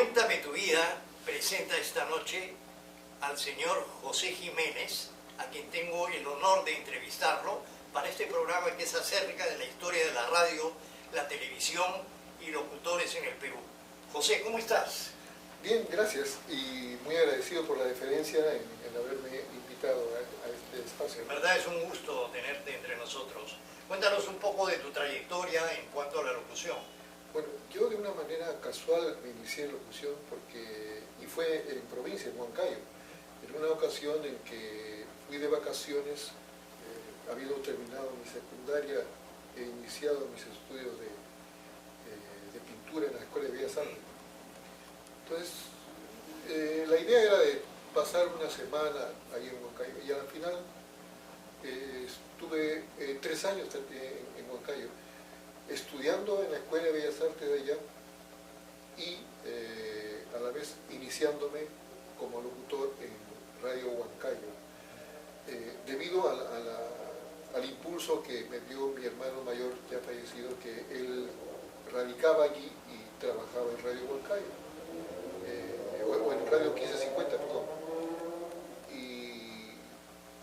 Cuéntame tu vida presenta esta noche al señor José Jiménez, a quien tengo el honor de entrevistarlo para este programa que es acerca de la historia de la radio, la televisión y locutores en el Perú. José, ¿cómo estás? Bien, gracias, y muy agradecido por la deferencia en haberme invitado a este espacio. En verdad es un gusto tenerte entre nosotros. Cuéntanos un poco de tu trayectoria en cuanto a la locución. Bueno, yo de una manera casual me inicié en locución y fue en provincia, en Huancayo, en una ocasión en que fui de vacaciones, habiendo terminado mi secundaria, he iniciado mis estudios de pintura en la Escuela de Bellas Artes. Entonces, la idea era de pasar una semana ahí en Huancayo, y al final estuve 3 años en Huancayo, estudiando en la Escuela de Bellas Artes de allá y a la vez iniciándome como locutor en Radio Huancayo, debido al impulso que me dio mi hermano mayor, ya fallecido, que él radicaba allí y trabajaba en Radio Huancayo, o en Radio 1550, perdón. Y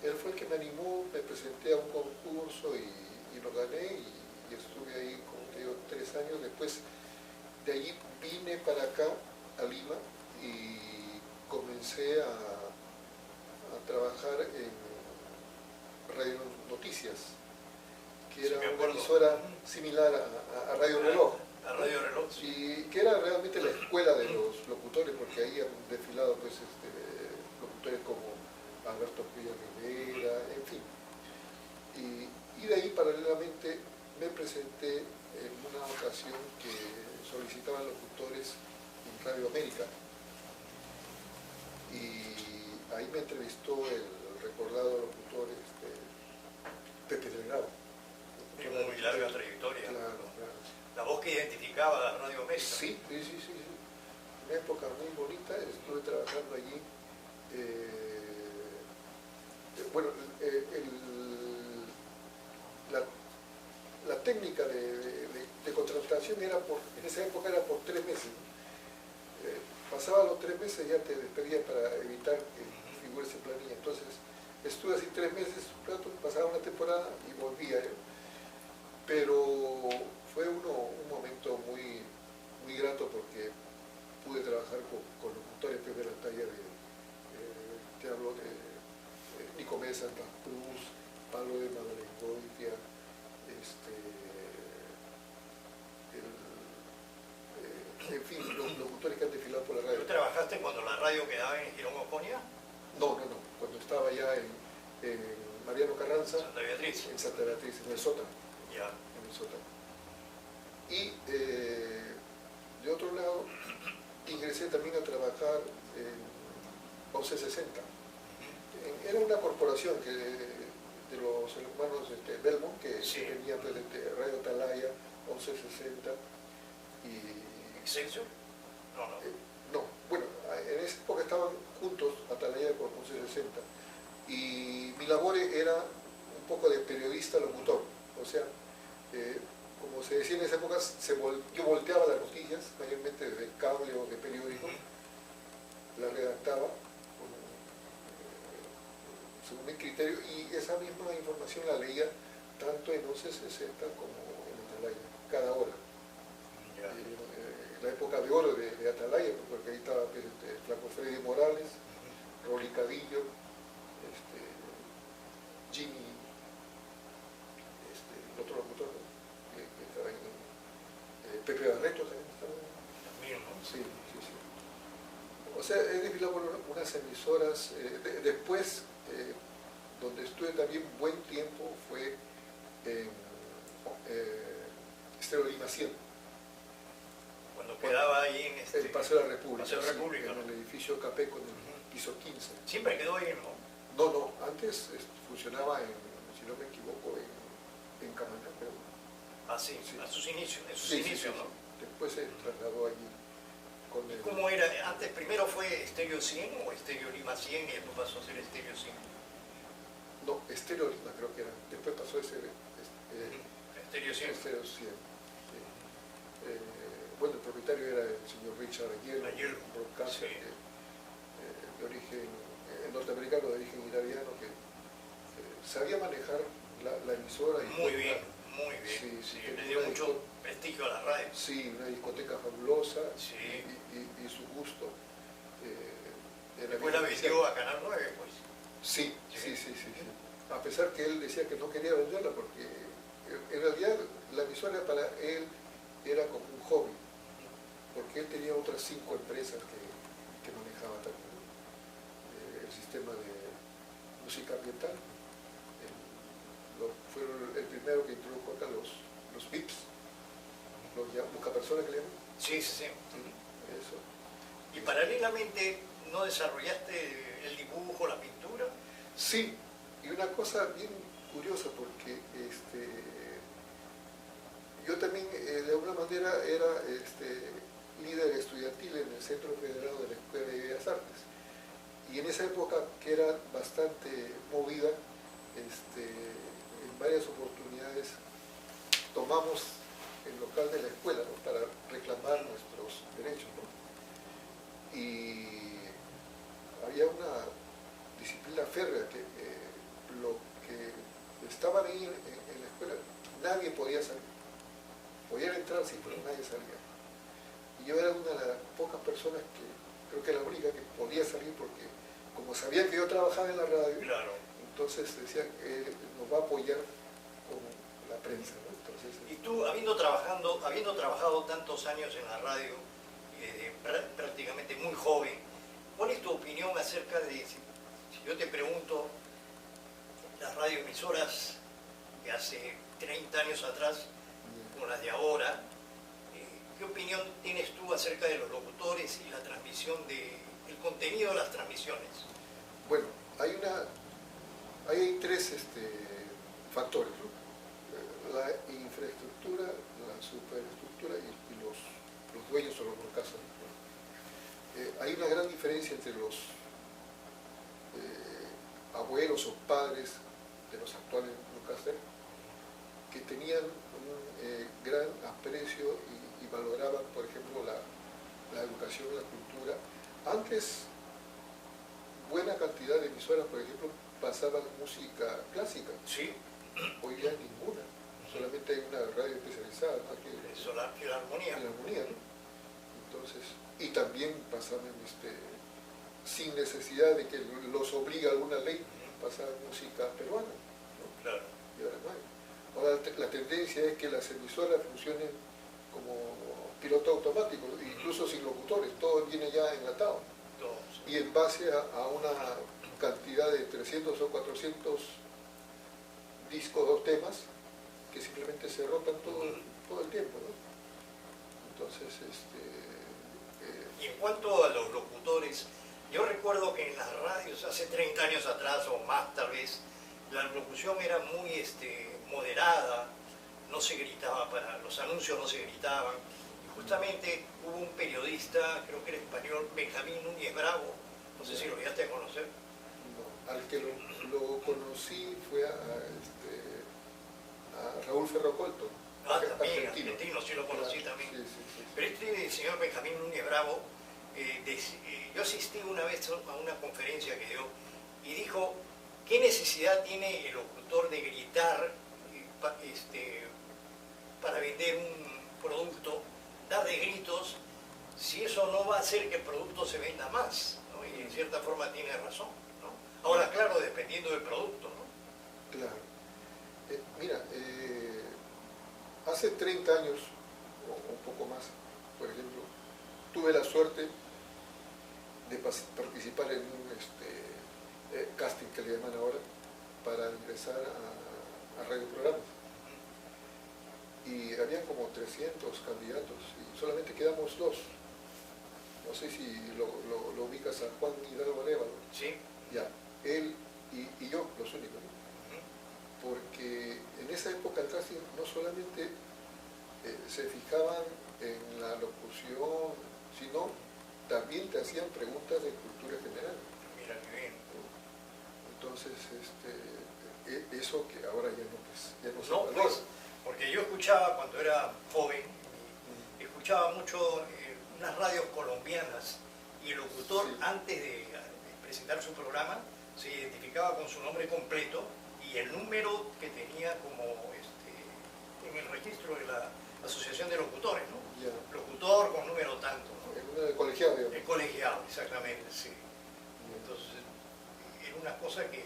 él fue el que me animó, me presenté a un concurso y lo gané, y estuve ahí, como te digo, 3 años. Después de allí vine para acá, a Lima, y comencé a trabajar en Radio Noticias, que era una emisora similar a Radio Reloj. A Radio Reloj. Y que era realmente la escuela de los locutores, porque ahí han desfilado pues, locutores como Alberto Pérez Rivera, en fin. Y de ahí paralelamente me presenté en una ocasión que solicitaban locutores en Radio América, y ahí me entrevistó el recordado locutor Pepe Delgado. Tiene muy larga trayectoria. Claro. La voz que identificaba la Radio América. Sí. Una época muy bonita, estuve trabajando allí. La técnica de contratación era en esa época era por 3 meses. Pasaba los 3 meses, ya te despedían para evitar que figures en planilla. Entonces estuve así 3 meses, pasaba una temporada y volvía. Pero fue un momento muy, muy grato, porque pude trabajar con locutores de la talla te hablo de Nicomé Santa Cruz, Pablo de Madrid, en fin, los locutores que han desfilado por la radio. ¿Tú trabajaste cuando la radio quedaba en Girón Ocoña? No, cuando estaba ya en Mariano Carranza, Santa Beatriz. En Santa Beatriz, en el sótano. Ya. En el sótano. Y de otro lado, ingresé también a trabajar en 1160. Era una corporación de los hermanos Belmont, que sí, venía pues, de Radio Atalaya, 1160 y... ¿Excelsior? No, bueno, en esa época estaban juntos Atalaya con 1160, y mi labor era un poco de periodista locutor, o sea, como se decía en esa época, yo volteaba las noticias, mayormente de cable o de periódico, las redactaba según mi criterio, y esa misma información la leía tanto en 1160 como en Atalaya, cada hora. La época de oro de Atalaya, porque ahí estaba pues, Flaco Freddy Morales, Rolly Cadillo, Jimmy, el otro locutor, que estaba ahí, Pepe Barreto también estaba ahí. Sí. O sea, he desfilado por unas emisoras. Después, donde estuve también buen tiempo, fue en Estéreo Lima 100. Cuando quedaba ahí en el Paseo de la República. Paseo de la República, sí, ¿no? En el edificio Capeco, en el piso 15. Siempre quedó ahí, ¿no? No, antes funcionaba si no me equivoco, en Camaná, pero... Sí, a sus inicios, ¿no? Después se trasladó allí. ¿Cómo era? Antes, primero fue Estéreo 100 o Estéreo Lima 100 y después pasó a ser Estéreo 100. No, Estéreo Lima creo que era. Después pasó a ser Estéreo 100. Estéreo 100. Sí. Bueno, el propietario era el señor Rick Richard Aguirre, un broadcaster sí. de origen norteamericano, de origen iraniano, que sabía manejar la emisora. Muy bien, muy bien. Sí, sí, Sí, le dio mucho prestigio a la radio. Sí, una discoteca fabulosa, Sí. y su gusto. Después la vendió a Canal 9, pues. Sí, sí, sí, sí, sí. A pesar que él decía que no quería venderla porque en realidad la emisora para él era como un hobby, porque él tenía otras 5 empresas que manejaba también. El sistema de música ambiental, fueron el primero que introdujo acá los VIPs, los buscapersonas que le llaman. Sí, sí, sí. Eso. ¿Y paralelamente no desarrollaste el dibujo, la pintura? Sí, y una cosa bien curiosa porque yo también de alguna manera era líder estudiantil en el Centro Federado de la Escuela de Bellas Artes. Y en esa época, que era bastante movida, en varias oportunidades tomamos el local de la escuela, ¿no?, para reclamar nuestros derechos, ¿no? Y había una disciplina férrea que lo que estaban ahí en la escuela, nadie podía salir. Podían entrar, sí, pero nadie salía. Y yo era una de las pocas personas que, creo que la única que podía salir, porque como sabían que yo trabajaba en la radio, claro, entonces decían, nos va a apoyar con la prensa, ¿no? Entonces, y tú, habiendo trabajado tantos años en la radio, prácticamente muy joven, ¿cuál es tu opinión acerca de, si yo te pregunto, las radioemisoras de hace 30 años atrás, como las de ahora, qué opinión tienes tú acerca de los locutores y la transmisión el contenido de las transmisiones? Bueno, hay 3 factores, ¿no? La infraestructura, la superestructura y los dueños o los broadcasters. Hay una gran diferencia entre los abuelos o padres de los actuales broadcasters, que tenían un gran aprecio y valoraban, por ejemplo, la educación, la cultura. Antes, buena cantidad de emisoras, por ejemplo, pasaban música clásica. Sí. Hoy ya ninguna. Solamente hay una radio especializada, ¿no?, aquí, Filarmonía. Filarmonía, ¿no? Entonces, y también pasaban sin necesidad de que los obliga alguna ley, pasar música peruana, ¿no? Claro. Y ahora no hay. Ahora la tendencia es que las emisoras funcionen como piloto automático, incluso sin locutores, todo viene ya enlatado. Y en base a una cantidad de 300 o 400 discos o temas que simplemente se rotan todo el tiempo, ¿no? Entonces, Y en cuanto a los locutores, yo recuerdo que en las radios hace 30 años atrás o más tal vez, la locución era muy moderada, no se gritaba, los anuncios no se gritaban. Y justamente hubo un periodista, creo que era español, Benjamín Núñez Bravo, no sé si lo llegaste a conocer. No, al que lo conocí fue a Raúl Ferrocolto. También, argentino, sí lo conocí también. Sí, sí, sí. Pero este señor Benjamín Núñez Bravo, yo asistí una vez a una conferencia que dio y dijo, ¿qué necesidad tiene el locutor de gritar para vender un producto, dar de gritos, si eso no va a hacer que el producto se venda más, ¿no? Y en cierta forma tiene razón, ¿no? Ahora, claro, dependiendo del producto, ¿no? Claro. Mira, hace 30 años, o un poco más, por ejemplo, tuve la suerte de participar en un casting que le llaman ahora, para ingresar a radioprogramas. Y habían como 300 candidatos y solamente quedamos 2. No sé si lo ubicas, a Juan Hidalgo Arévalo. Sí. Ya, él y yo, los únicos, ¿no? Porque en esa época el casting no solamente se fijaban en la locución, sino también te hacían preguntas de cultura general. Mira, qué bien. Entonces, eso que ahora ya no, pues, ya no se No, valora. pues, porque yo escuchaba cuando era joven, escuchaba mucho unas radios colombianas y el locutor, Sí. antes de presentar su programa, se identificaba con su nombre completo y el número que tenía como en el registro de la Asociación de Locutores, ¿no? Ya. Locutor con número tanto, ¿no? El número de colegiado, digamos. El colegiado, exactamente, sí. Entonces, era una cosa que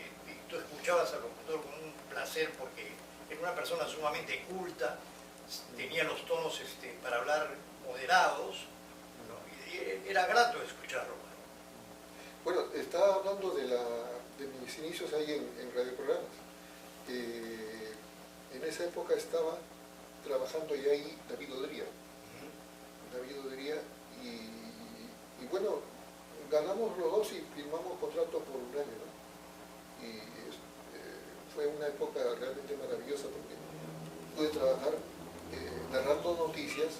tú escuchabas al locutor con un placer porque era una persona sumamente culta, tenía los tonos para hablar moderados, ¿no? Y era grato escucharlo, ¿no? Bueno, estaba hablando de mis inicios ahí en radioprogramas. En esa época estaba trabajando ya ahí David Odría. David Odría y bueno, ganamos los dos y firmamos contrato por un año, ¿no? Y fue una época realmente maravillosa porque pude trabajar narrando noticias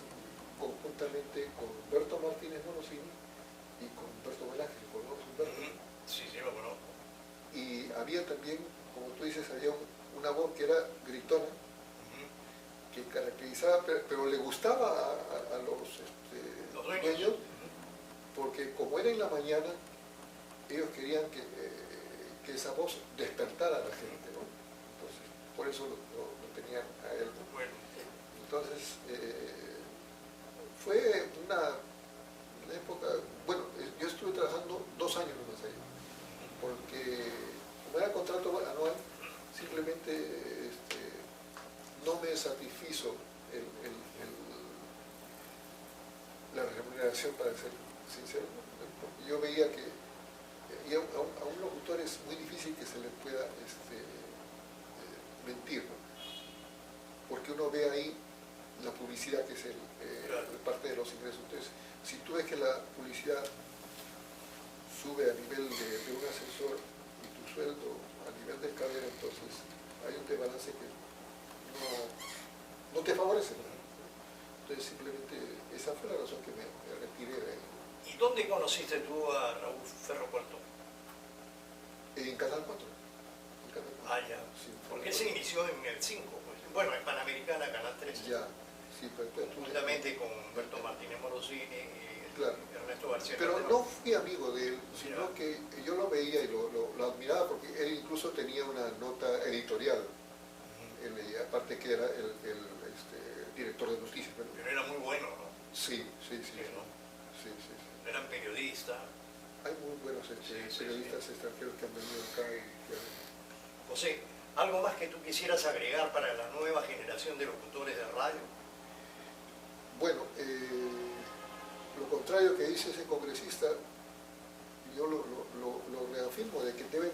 conjuntamente con Humberto Martínez Morosini y con Humberto Velázquez, ¿conoces Humberto? Sí, sí, lo conozco. Y había también, como tú dices, había una voz que era gritona, que caracterizaba, pero le gustaba a los dueños, porque como era en la mañana, ellos querían que esa voz despertara a la gente, ¿no? Entonces, por eso lo tenían a él, ¿no? Bueno. Entonces, fue una época, bueno, yo estuve trabajando 2 años nomás ahí, porque como era contrato anual, simplemente no me satisfizo la remuneración, para ser sincero, porque yo veía que y a un locutor es muy difícil que se le pueda mentir, ¿no? Porque uno ve ahí la publicidad, que es parte de los ingresos. Entonces, si tú ves que la publicidad sube a nivel de un asesor y tu sueldo a nivel del cadero, entonces hay un desbalance que no te favorece, ¿no? Entonces simplemente esa fue la razón que me retiré de ahí. ¿Y dónde conociste tú a Raúl Ferro Puerto? En Canal 4. En Canal 4. Ah, ya. Sí, porque él se inició en el 5, pues. Bueno, en Panamericana, Canal 3. Ya, sí, pero juntamente con Humberto Martínez Morosini y claro. Ernesto García. Pero no fui amigo de él, sino ya. que yo lo veía y lo admiraba porque él incluso tenía una nota editorial. Aparte que era el director de noticias. Pero era muy bueno, ¿no? Sí. ¿no? Sí. Eran periodistas. Hay muy buenos periodistas extranjeros que han venido acá. José, ¿algo más que tú quisieras agregar para la nueva generación de locutores de radio? Bueno, lo contrario que dice ese congresista, yo lo reafirmo, de que deben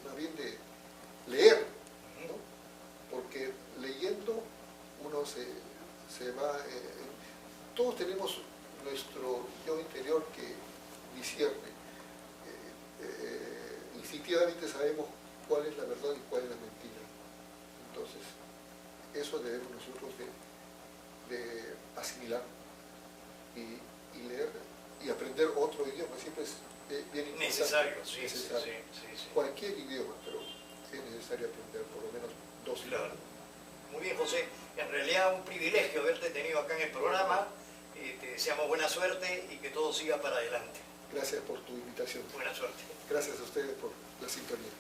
más bien de leer, ¿no? Porque leyendo uno se va... todos tenemos nuestro yo interior que discierne. Instintivamente sabemos cuál es la verdad y cuál es la mentira. Entonces, eso debemos nosotros de asimilar y leer y aprender otro idioma. Siempre es bien importante. Necesario, sí. Cualquier idioma, pero es necesario aprender por lo menos 2 idiomas. Muy bien, José. En realidad un privilegio haberte tenido acá en el programa. Te deseamos buena suerte y que todo siga para adelante. Gracias por tu invitación. Buena suerte. Gracias a ustedes por la sintonía.